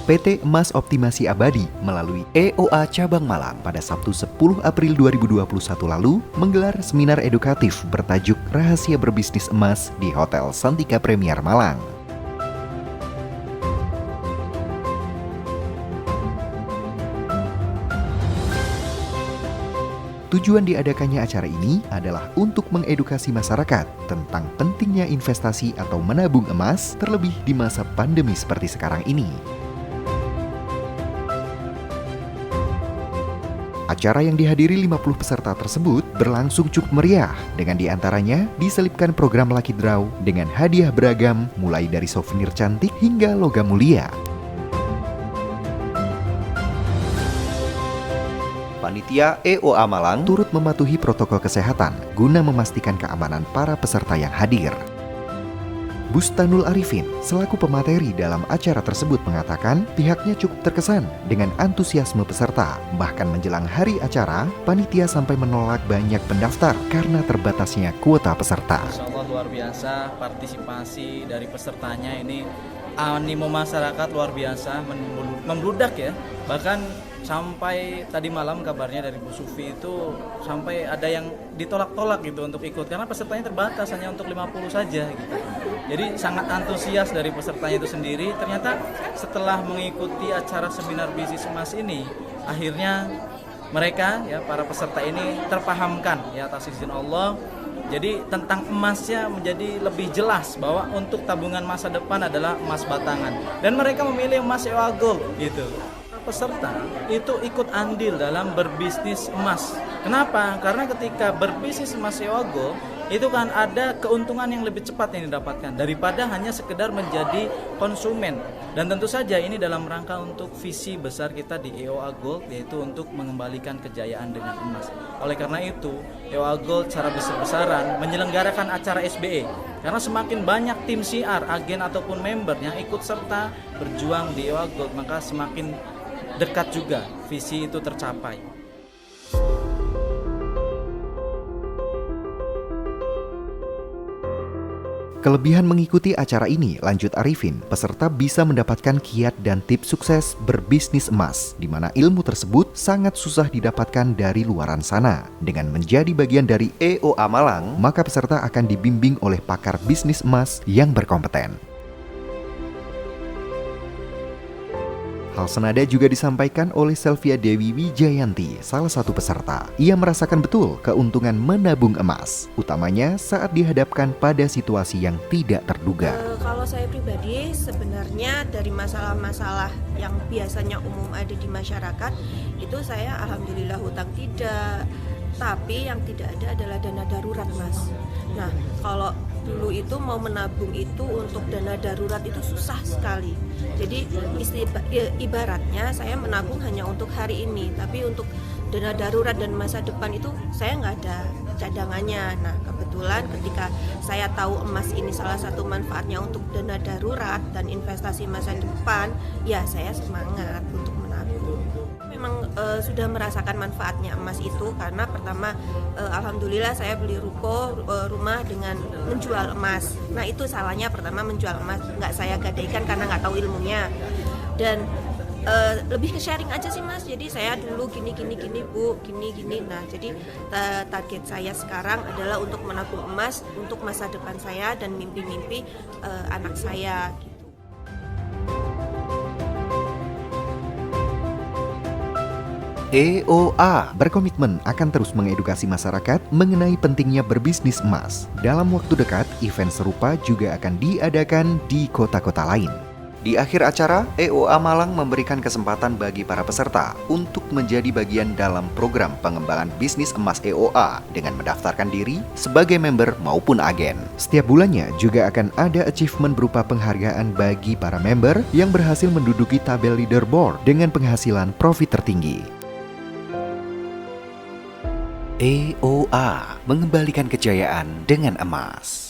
PT Emas Optimasi Abadi melalui EOA Cabang Malang pada Sabtu 10 April 2021 lalu menggelar seminar edukatif bertajuk Rahasia Berbisnis Emas di Hotel Santika Premier Malang. Tujuan diadakannya acara ini adalah untuk mengedukasi masyarakat tentang pentingnya investasi atau menabung emas, terlebih di masa pandemi seperti sekarang ini. Acara yang dihadiri 50 peserta tersebut berlangsung cukup meriah, dengan diantaranya diselipkan program Lucky Draw dengan hadiah beragam mulai dari souvenir cantik hingga logam mulia. Panitia EOA Malang turut mematuhi protokol kesehatan guna memastikan keamanan para peserta yang hadir. Bustanul Arifin, selaku pemateri dalam acara tersebut mengatakan pihaknya cukup terkesan dengan antusiasme peserta. Bahkan menjelang hari acara, panitia sampai menolak banyak pendaftar karena terbatasnya kuota peserta. Insya Allah luar biasa partisipasi dari pesertanya ini, animo masyarakat luar biasa, membludak ya. Bahkan sampai tadi malam kabarnya dari Bu Sufi itu sampai ada yang ditolak-tolak gitu untuk ikut karena pesertanya terbatas hanya untuk 50 saja gitu. Jadi sangat antusias dari pesertanya itu sendiri. Ternyata setelah mengikuti acara seminar bisnis emas ini, akhirnya mereka ya para peserta ini terpahamkan ya atas izin Allah. Jadi tentang emasnya menjadi lebih jelas bahwa untuk tabungan masa depan adalah emas batangan dan mereka memilih emas EOA Gold gitu. Peserta itu ikut andil dalam berbisnis emas. Kenapa? Karena ketika berbisnis emas EOA Gold itu kan ada keuntungan yang lebih cepat yang didapatkan daripada hanya sekedar menjadi konsumen. Dan tentu saja ini dalam rangka untuk visi besar kita di EOA Gold, yaitu untuk mengembalikan kejayaan dengan emas. Oleh karena itu, EOA Gold secara besar-besaran menyelenggarakan acara SBE. Karena semakin banyak tim CR, agen ataupun member yang ikut serta berjuang di EOA Gold, maka semakin dekat juga visi itu tercapai. Kelebihan mengikuti acara ini, lanjut Arifin, peserta bisa mendapatkan kiat dan tips sukses berbisnis emas, di mana ilmu tersebut sangat susah didapatkan dari luaran sana. Dengan menjadi bagian dari EOA Malang, maka peserta akan dibimbing oleh pakar bisnis emas yang berkompeten. Hal senada juga disampaikan oleh Selvia Dewi Wijayanti, salah satu peserta. Ia merasakan betul keuntungan menabung emas, utamanya saat dihadapkan pada situasi yang tidak terduga. Kalau saya pribadi sebenarnya dari masalah-masalah yang biasanya umum ada di masyarakat, itu saya alhamdulillah hutang tidak. Tapi yang tidak ada adalah dana darurat, Mas. Nah, kalau dulu itu mau menabung itu untuk dana darurat itu susah sekali. Jadi ibaratnya saya menabung hanya untuk hari ini, tapi untuk dana darurat dan masa depan itu saya nggak ada cadangannya. Nah, kebetulan ketika saya tahu emas ini salah satu manfaatnya untuk dana darurat dan investasi masa depan, ya saya semangat untuk menabung. Memang sudah merasakan manfaatnya emas itu karena pertama alhamdulillah saya beli rumah dengan menjual emas. Nah itu salahnya pertama menjual emas, nggak saya gadaikan karena nggak tahu ilmunya dan lebih ke sharing aja sih Mas. Jadi saya dulu gini Bu, gini. Nah jadi target saya sekarang adalah untuk menabung emas untuk masa depan saya dan mimpi-mimpi anak saya gitu. EOA berkomitmen akan terus mengedukasi masyarakat mengenai pentingnya berbisnis emas. Dalam waktu dekat, event serupa juga akan diadakan di kota-kota lain. Di akhir acara, EOA Malang memberikan kesempatan bagi para peserta untuk menjadi bagian dalam program pengembangan bisnis emas EOA dengan mendaftarkan diri sebagai member maupun agen. Setiap bulannya juga akan ada achievement berupa penghargaan bagi para member yang berhasil menduduki tabel leaderboard dengan penghasilan profit tertinggi. EOA, mengembalikan kejayaan dengan emas.